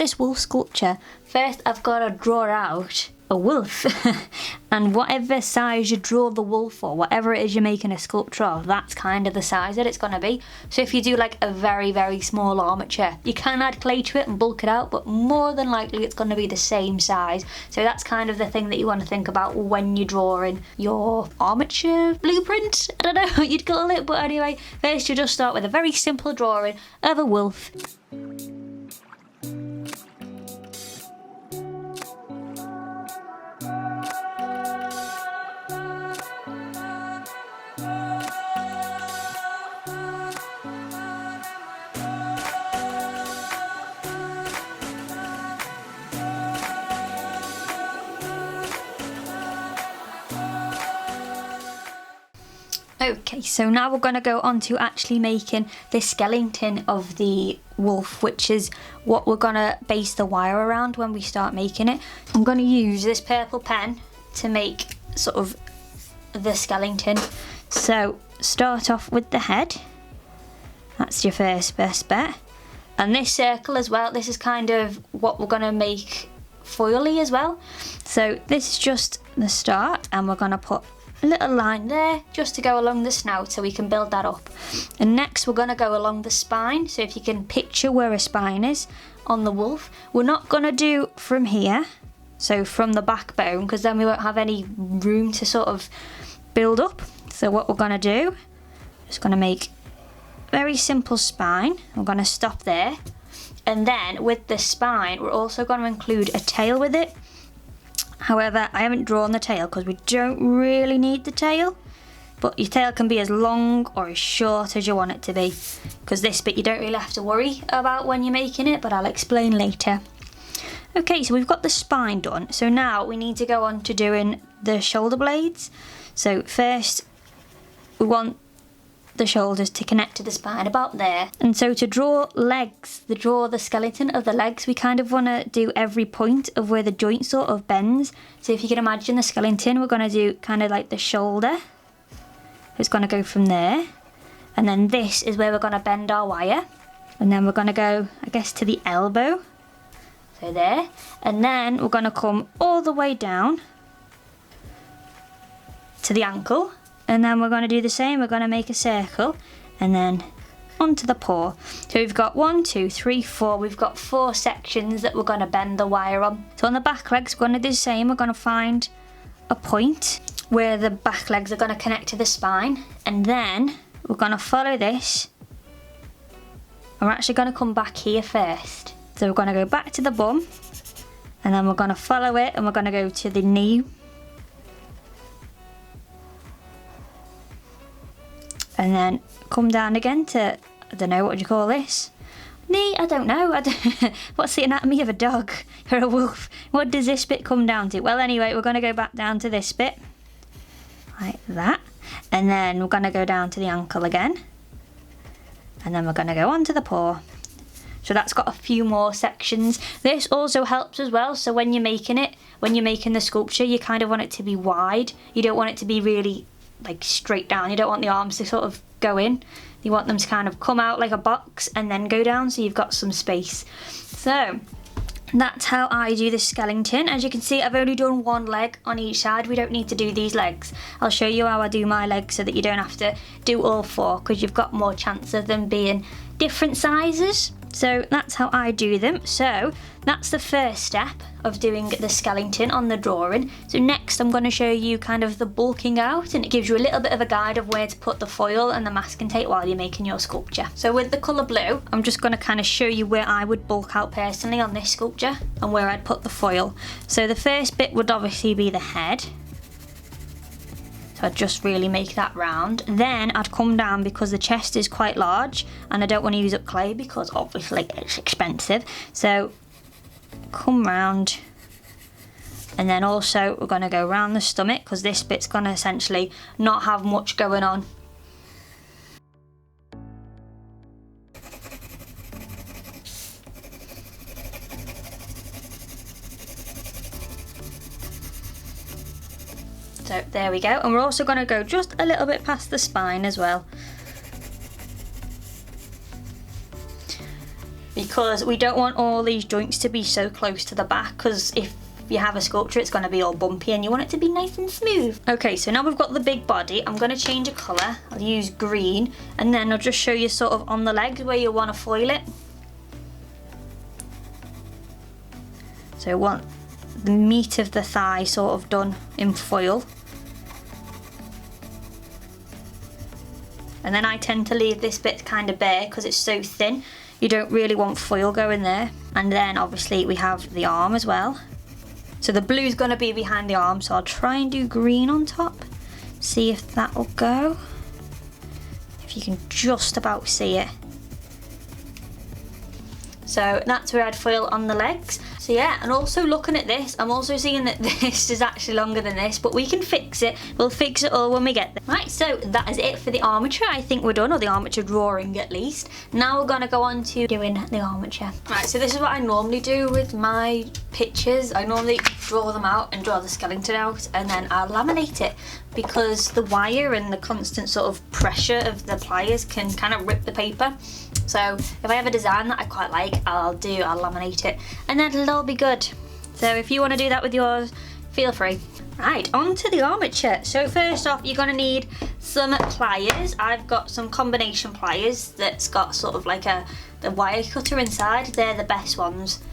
this wolf sculpture, first I've got to draw out a wolf. And whatever size you draw the wolf for, whatever it is you're making a sculpture of, that's kind of the size that it's going to be. So if you do like a very, very small armature, you can add clay to it and bulk it out, but more than likely it's going to be the same size. So that's kind of the thing that you want to think about when you're drawing your armature blueprint. I don't know what you'd call it, but anyway, first you just start with a very simple drawing of a wolf. Okay, so now we're going to go on to actually making the skeleton of the wolf, which is what we're going to base the wire around when we start making it. I'm going to use this purple pen to make sort of the skeleton. So start off with the head. That's your first best bet. And this circle as well, this is kind of what we're going to make foily as well. So this is just the start, and we're going to put a little line there just to go along the snout so we can build that up. And next we're going to go along the spine, so if you can picture where a spine is on the wolf. We're not going to do from here, so from the backbone, because then we won't have any room to sort of build up. So what we're going to do, just going to make a very simple spine. We're going to stop there, and then with the spine we're also going to include a tail with it. However, I haven't drawn the tail because we don't really need the tail, but your tail can be as long or as short as you want it to be, because this bit you don't really have to worry about when you're making it, but I'll explain later. Okay, so we've got the spine done, so now we need to go on to doing the shoulder blades. So first we want the shoulders to connect to the spine about there, and so to draw legs, to draw the skeleton of the legs, we kind of want to do every point of where the joint sort of bends. So if you can imagine the skeleton, we're going to do kind of like the shoulder, it's going to go from there, and then this is where we're going to bend our wire, and then we're going to go, I guess, to the elbow, so there, and then we're going to come all the way down to the ankle. And then we're going to do the same, we're going to make a circle and then onto the paw. So we've got 1, 2, 3, 4, we've got 4 sections that we're going to bend the wire on. So on the back legs we're going to do the same, we're going to find a point where the back legs are going to connect to the spine, and then we're going to follow this. We're actually going to come back here first. So we're going to go back to the bum, and then we're going to follow it, and we're going to go to the knee. And then come down again to, I don't know, what do you call this? Knee? I don't know. What's the anatomy of a dog or a wolf? What does this bit come down to? Well, anyway, we're going to go back down to this bit. Like that. And then we're going to go down to the ankle again. And then we're going to go onto the paw. So that's got a few more sections. This also helps as well. So when you're making it, when you're making the sculpture, you kind of want it to be wide. You don't want it to be really like straight down. You don't want the arms to sort of go in. You want them to kind of come out like a box and then go down, so you've got some space. So that's how I do the skeleton. As you can see, I've only done one leg on each side. We don't need to do these legs. I'll show you how I do my legs so that you don't have to do all 4, because you've got more chance of them being different sizes. So that's how I do them. So that's the first step of doing the skeleton on the drawing. So next I'm going to show you kind of the bulking out, and it gives you a little bit of a guide of where to put the foil and the masking tape while you're making your sculpture. So with the colour blue, I'm just going to kind of show you where I would bulk out personally on this sculpture and where I'd put the foil. So the first bit would obviously be the head. So I'd just really make that round. Then I'd come down, because the chest is quite large and I don't want to use up clay because obviously it's expensive. So come round, and then also we're going to go round the stomach, because this bit's going to essentially not have much going on. So there we go, and we're also going to go just a little bit past the spine as well, because we don't want all these joints to be so close to the back, because if you have a sculpture it's going to be all bumpy and you want it to be nice and smooth. Okay, so now we've got the big body. I'm going to change a colour. I'll use green, and then I'll just show you sort of on the legs where you want to foil it. So I want the meat of the thigh sort of done in foil. And then I tend to leave this bit kind of bare because it's so thin. You don't really want foil going there. And then obviously we have the arm as well. So the blue's going to be behind the arm, so I'll try and do green on top. See if that will go. If you can just about see it. So that's where I'd foil on the legs. So yeah, and also looking at this, I'm also seeing that this is actually longer than this, but we can fix it. We'll fix it all when we get there. Right, so that is it for the armature. I think we're done, or the armature drawing at least. Now we're gonna go on to doing the armature. Right, so this is what I normally do with my pictures. I normally draw them out and draw the skeleton out, and then I'll laminate it, because the wire and the constant sort of pressure of the pliers can kind of rip the paper. So if I have a design that I quite like, I'll laminate it, and then it'll all be good. So if you want to do that with yours, feel free. Right, on to the armature. So first off, you're going to need some pliers. I've got some combination pliers that's got sort of like the wire cutter inside. They're the best ones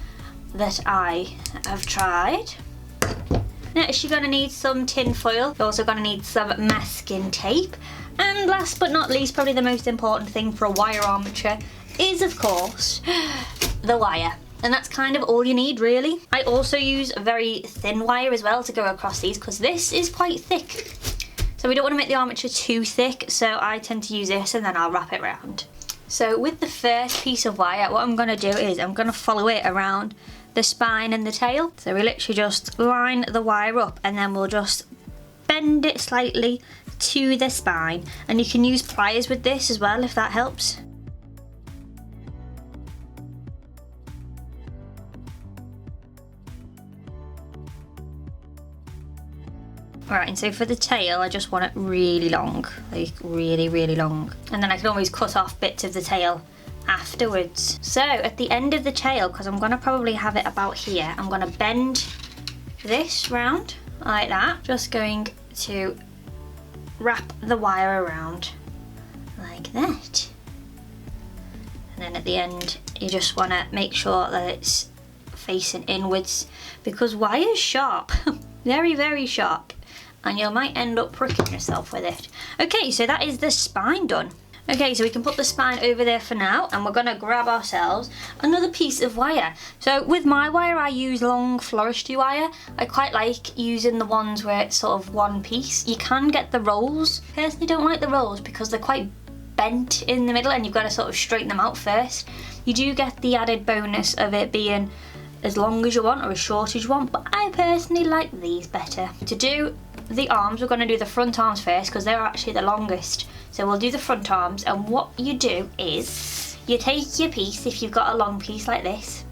that I have tried. Next, you're going to need some tin foil. You're also going to need some masking tape. And last but not least, probably the most important thing for a wire armature is, of course, the wire. And that's kind of all you need, really. I also use a very thin wire as well to go across these, because this is quite thick. So we don't want to make the armature too thick, so I tend to use this and then I'll wrap it around. So with the first piece of wire, what I'm going to do is I'm going to follow it around the spine and the tail. So we literally just line the wire up, and then we'll just bend it slightly to the spine. And you can use pliers with this as well if that helps. Right, and so for the tail, I just want it really long, like really, really long. And then I can always cut off bits of the tail afterwards. So at the end of the tail, because I'm gonna probably have it about here, I'm gonna bend this round like that. Just going to wrap the wire around like that. And then at the end, you just wanna make sure that it's facing inwards, because wire's sharp, very, very sharp. And you might end up pricking yourself with it. Okay, so that is the spine done. Okay, so we can put the spine over there for now, and we're gonna grab ourselves another piece of wire. So with my wire, I use long Floristry wire. I quite like using the ones where it's sort of one piece. You can get the rolls. Personally, don't like the rolls because they're quite bent in the middle and you've got to sort of straighten them out first. You do get the added bonus of it being as long as you want or as short as you want, but I personally like these better. To do the arms, we're going to do the front arms first because they're actually the longest. So we'll do the front arms, and what you do is you take your piece, if you've got a long piece like this,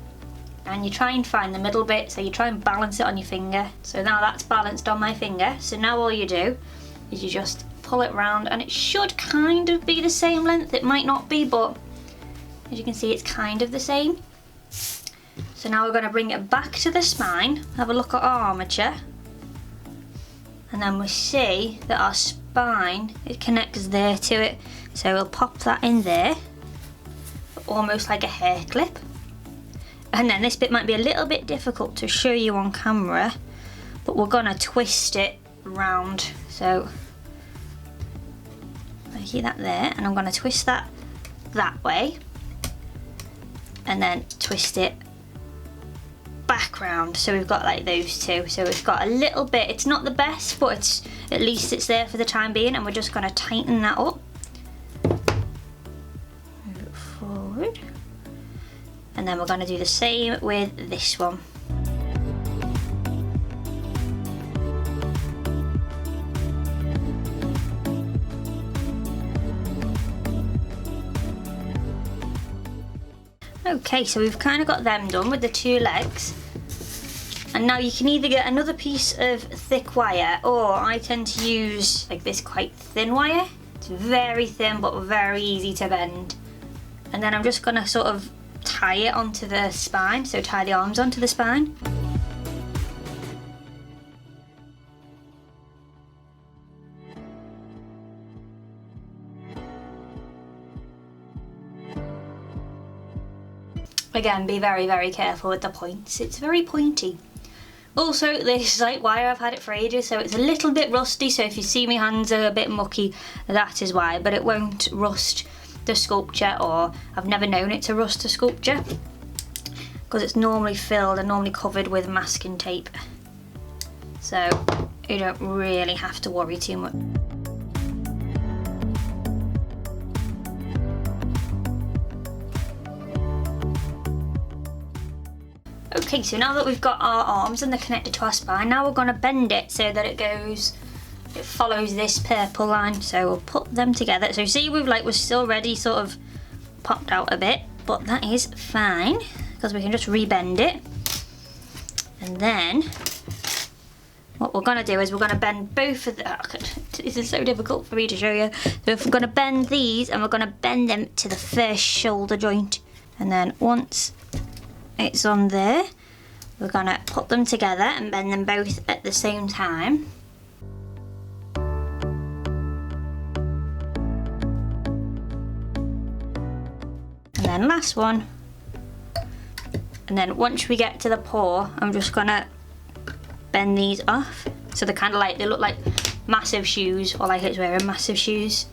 and you try and find the middle bit, so you try and balance it on your finger. So now that's balanced on my finger, so now all you do is you just pull it round, and it should kind of be the same length. It might not be, but as you can see, it's kind of the same. So now we're going to bring it back to the spine, have a look at our armature, and then we see that our spine, it connects there to it. So we'll pop that in there, almost like a hair clip. And then this bit might be a little bit difficult to show you on camera, but we're gonna twist it round. So I keep that there, and I'm gonna twist that way, and then twist it back round. So we've got like those two. So we've got a little bit, it's not the best, but it's at least it's there for the time being, and we're just going to tighten that up. Move it forward. And then we're going to do the same with this one. Okay, so we've kind of got them done with the two legs. And now you can either get another piece of thick wire, or I tend to use like this quite thin wire. It's very thin but very easy to bend. And then I'm just gonna sort of tie tie it onto the spine, so tie the arms onto the spine. Again, be very, very careful with the points. It's very pointy. Also, this like wire, I've had it for ages, so it's a little bit rusty, so if you see my hands are a bit mucky, that is why, but it won't rust the sculpture, or I've never known it to rust a sculpture, because it's normally filled and normally covered with masking tape. So you don't really have to worry too much. Okay, so now that we've got our arms and they're connected to our spine, now we're going to bend it so that it follows this purple line. So we'll put them together. So see, we're still ready, sort of popped out a bit, but that is fine because we can just rebend it. And then what we're going to do is we're going to bend both of the, this is so difficult for me to show you. So if we're going to bend these, and we're going to bend them to the first shoulder joint, and then once it's on there, we're going to put them together and bend them both at the same time. And then last one. And then once we get to the paw, I'm just going to bend these off. So they're kind of like, they look like massive shoes, or like it's wearing massive shoes.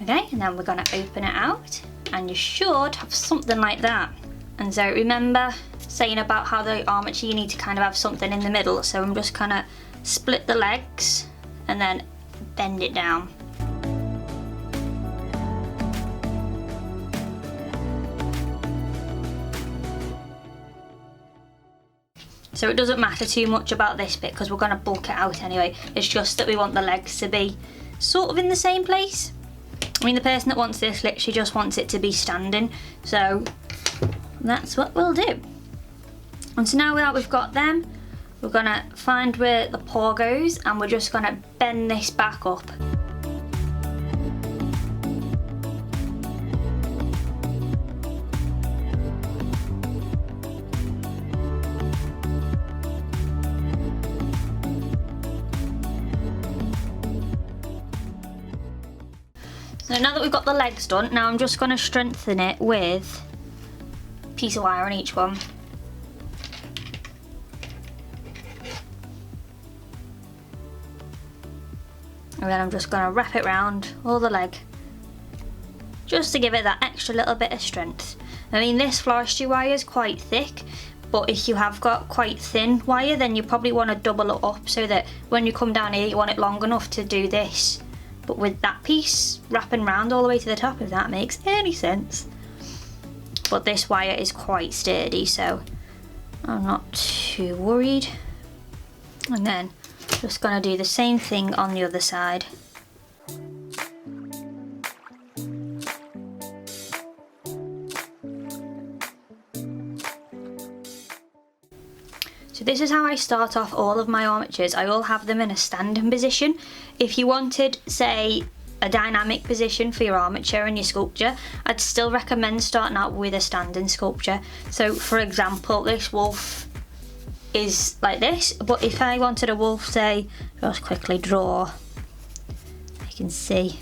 Okay, and then we're going to open it out, and you should have something like that. And so remember saying about how the armature, you need to kind of have something in the middle, so I'm just kind of split the legs and then bend it down. So it doesn't matter too much about this bit because we're going to bulk it out anyway. It's just that we want the legs to be sort of in the same place. I mean, the person that wants this literally just wants it to be standing, so that's what we'll do. And so now that we've got them, we're going to find where the paw goes, and we're just going to bend this back up. So now that we've got the legs done, now I'm just going to strengthen it with a piece of wire on each one. And then I'm just going to wrap it round all the leg, just to give it that extra little bit of strength. I mean, this floristry wire is quite thick, but if you have got quite thin wire, then you probably want to double it up so that when you come down here, you want it long enough to do this. But with that piece wrapping round all the way to the top, if that makes any sense. But this wire is quite sturdy, so I'm not too worried. And then just going to do the same thing on the other side. So this is how I start off all of my armatures. I all have them in a standing position. If you wanted, say, a dynamic position for your armature and your sculpture, I'd still recommend starting out with a standing sculpture. So for example, this wolf is like this, but if I wanted a wolf, say, just quickly draw, you can see.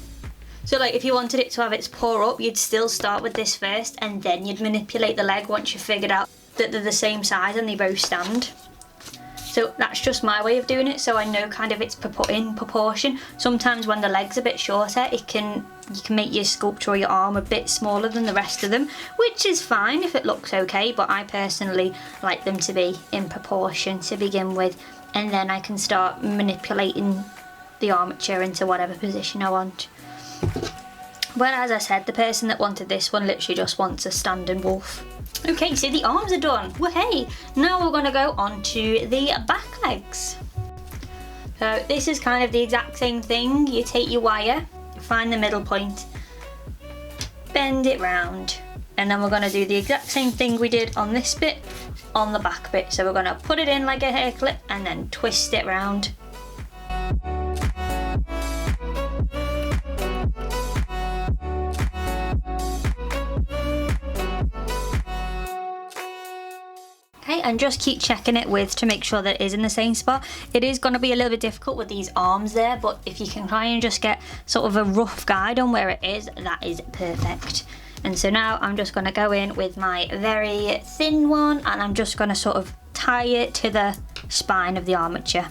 So like if you wanted it to have its paw up, you'd still start with this first, and then you'd manipulate the leg once you figured out that they're the same size and they both stand. So that's just my way of doing it, so I know kind of it's in proportion. Sometimes when the leg's a bit shorter, you can make your sculpture or your arm a bit smaller than the rest of them, which is fine if it looks okay, but I personally like them to be in proportion to begin with, and then I can start manipulating the armature into whatever position I want. Well, as I said, the person that wanted this one literally just wants a standing wolf. Okay, so the arms are done. Wahey! Now we're going to go on to the back legs. So this is kind of the exact same thing. You take your wire, find the middle point, bend it round, and then we're going to do the exact same thing we did on this bit on the back bit. So we're going to put it in like a hair clip and then twist it round. okay, and just keep checking it to make sure that it is in the same spot. It is going to be a little bit difficult with these arms there, but if you can try and just get sort of a rough guide on where it is, that is perfect. And so now I'm just going to go in with my very thin one, and I'm just going to sort of tie it to the spine of the armature.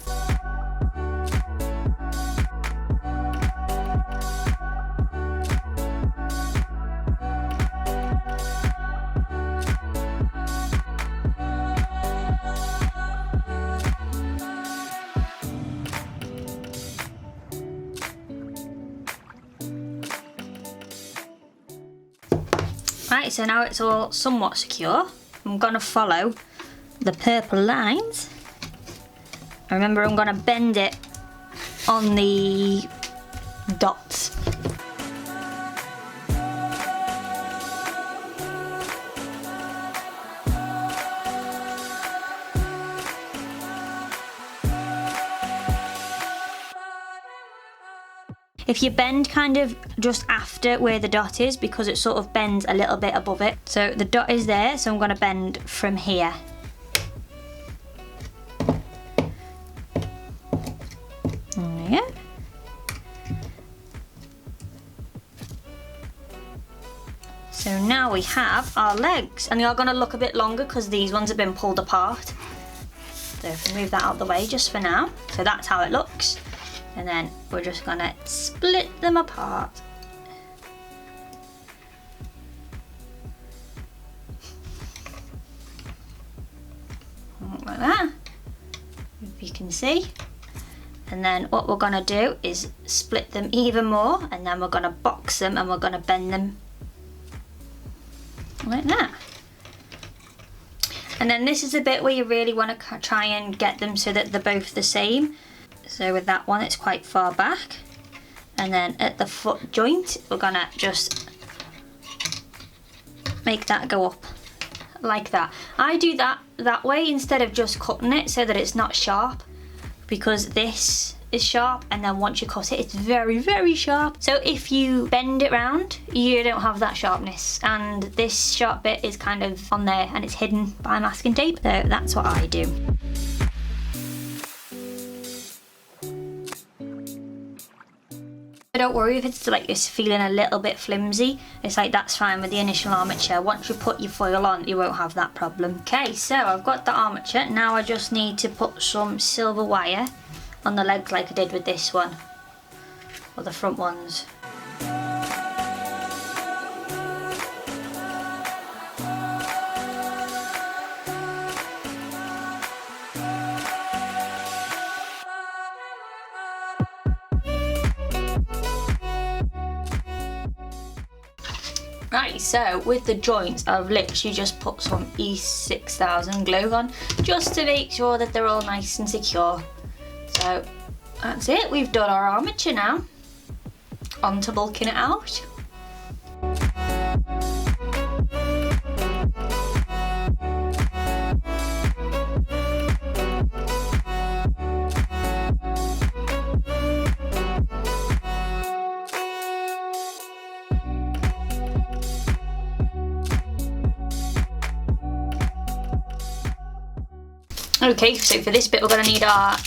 Right, so now it's all somewhat secure. I'm going to follow the purple lines. Remember, I'm going to bend it on the dots. If you bend kind of just after where the dot is, because it sort of bends a little bit above it. So the dot is there, so I'm going to bend from here. Yeah. So now we have our legs, and they are going to look a bit longer because these ones have been pulled apart. So if we move that out of the way just for now. So that's how it looks. And then we're just gonna split them apart. Like that, if you can see. And then what we're gonna do is split them even more, and then we're gonna box them and we're gonna bend them like that. And then this is the bit where you really wanna try and get them so that they're both the same. So with that one, it's quite far back. And then at the foot joint, we're gonna just make that go up like that. I do that way instead of just cutting it so that it's not sharp, because this is sharp, and then once you cut it, it's very, very sharp. So if you bend it round, you don't have that sharpness, and this sharp bit is kind of on there and it's hidden by masking tape. So that's what I do. Don't worry if it's like it's feeling a little bit flimsy. It's like that's fine with the initial armature. Once you put your foil on, you won't have that problem. Okay, so I've got the armature. Now I just need to put some silver wire on the legs like I did with this one, or the front ones. Right, so with the joints, I've literally just put some E6000 glue on, just to make sure that they're all nice and secure. So that's it, we've done our armature now. On to bulking it out. Okay, so for this bit we're going to need our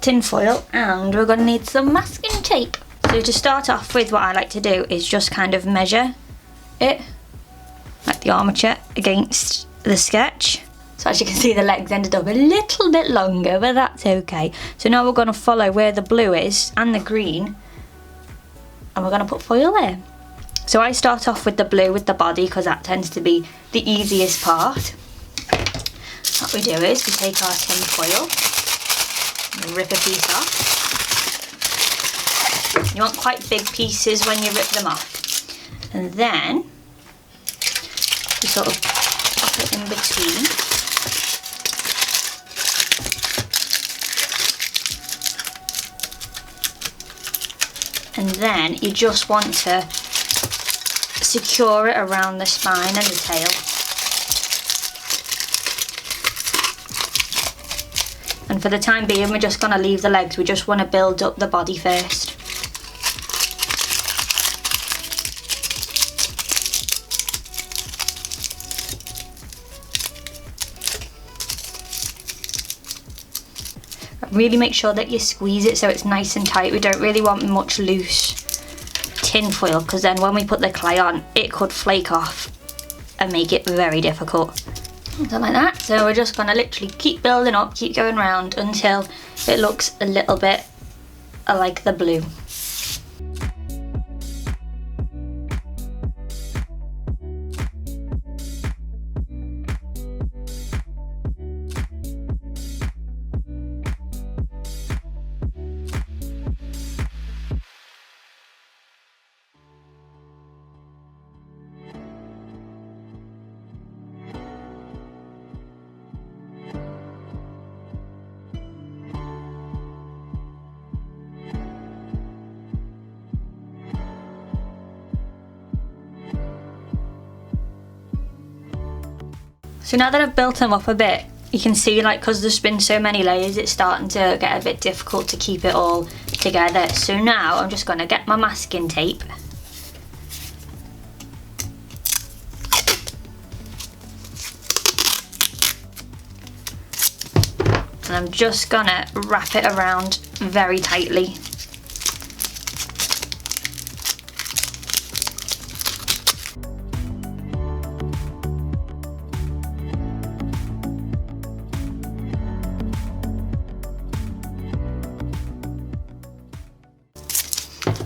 tin foil, and we're going to need some masking tape. So to start off with, what I like to do is just kind of measure it, like the armature, against the sketch. So as you can see, the legs ended up a little bit longer, but that's okay. So now we're going to follow where the blue is and the green, and we're going to put foil there. So I start off with the blue with the body, because that tends to be the easiest part. What we do is we take our tin foil and rip a piece off. You want quite big pieces when you rip them off. And then you sort of pop it in between. And then you just want to secure it around the spine and the tail. And for the time being, we're just going to leave the legs. We just want to build up the body first. Really make sure that you squeeze it so it's nice and tight. We don't really want much loose tin foil, because then when we put the clay on, it could flake off and make it very difficult. Something like that. So we're just gonna literally keep building up, keep going round until it looks a little bit like the blue. So now that I've built them up a bit, you can see, like, because there's been so many layers, it's starting to get a bit difficult to keep it all together. So now I'm just going to get my masking tape. And I'm just going to wrap it around very tightly.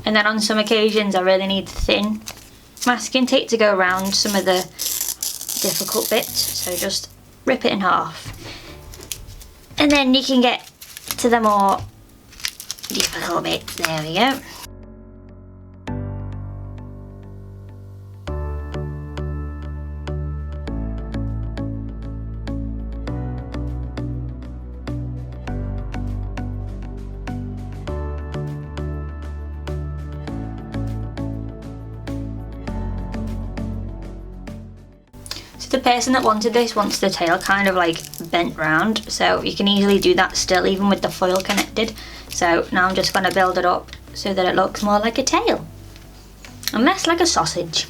And then on some occasions I really need thin masking tape to go around some of the difficult bits. So just rip it in half. And then you can get to the more difficult bits. There we go. The person that wanted this wants the tail kind of like bent round, so you can easily do that still even with the foil connected. So now I'm just going to build it up so that it looks more like a tail and less like a sausage.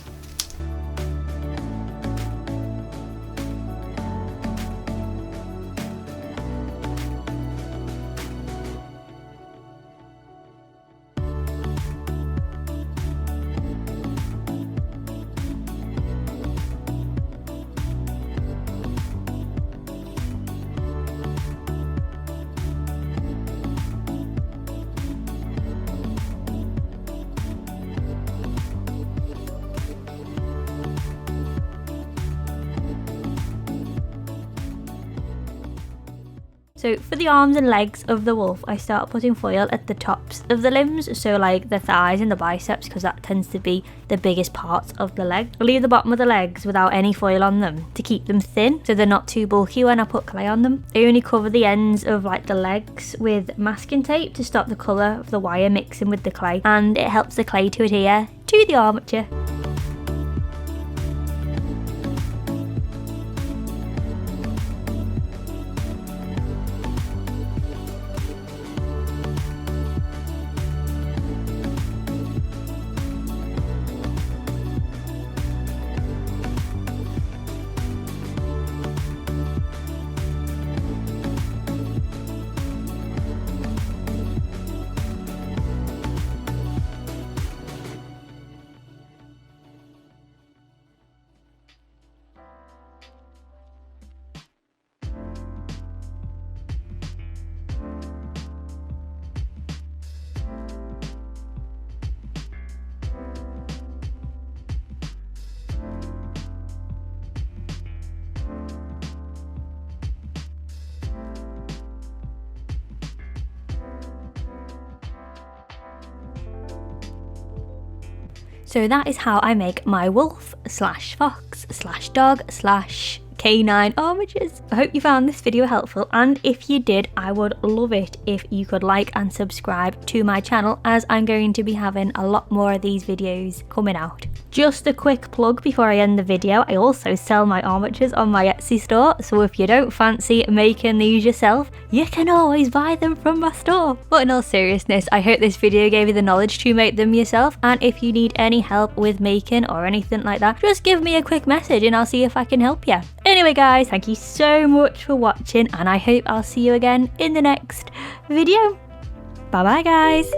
So for the arms and legs of the wolf, I start putting foil at the tops of the limbs, so like the thighs and the biceps, because that tends to be the biggest parts of the leg. I'll leave the bottom of the legs without any foil on them to keep them thin, so they're not too bulky when I put clay on them. I only cover the ends of like the legs with masking tape to stop the colour of the wire mixing with the clay, and it helps the clay to adhere to the armature. So that is how I make my wolf / fox / dog / canine armatures. I hope you found this video helpful, and if you did, I would love it if you could like and subscribe to my channel, as I'm going to be having a lot more of these videos coming out. Just a quick plug before I end the video, I also sell my armatures on my Etsy store, so if you don't fancy making these yourself, you can always buy them from my store. But in all seriousness, I hope this video gave you the knowledge to make them yourself, and if you need any help with making or anything like that, just give me a quick message and I'll see if I can help you. Anyway guys, thank you so much for watching, and I hope I'll see you again in the next video. Bye bye guys.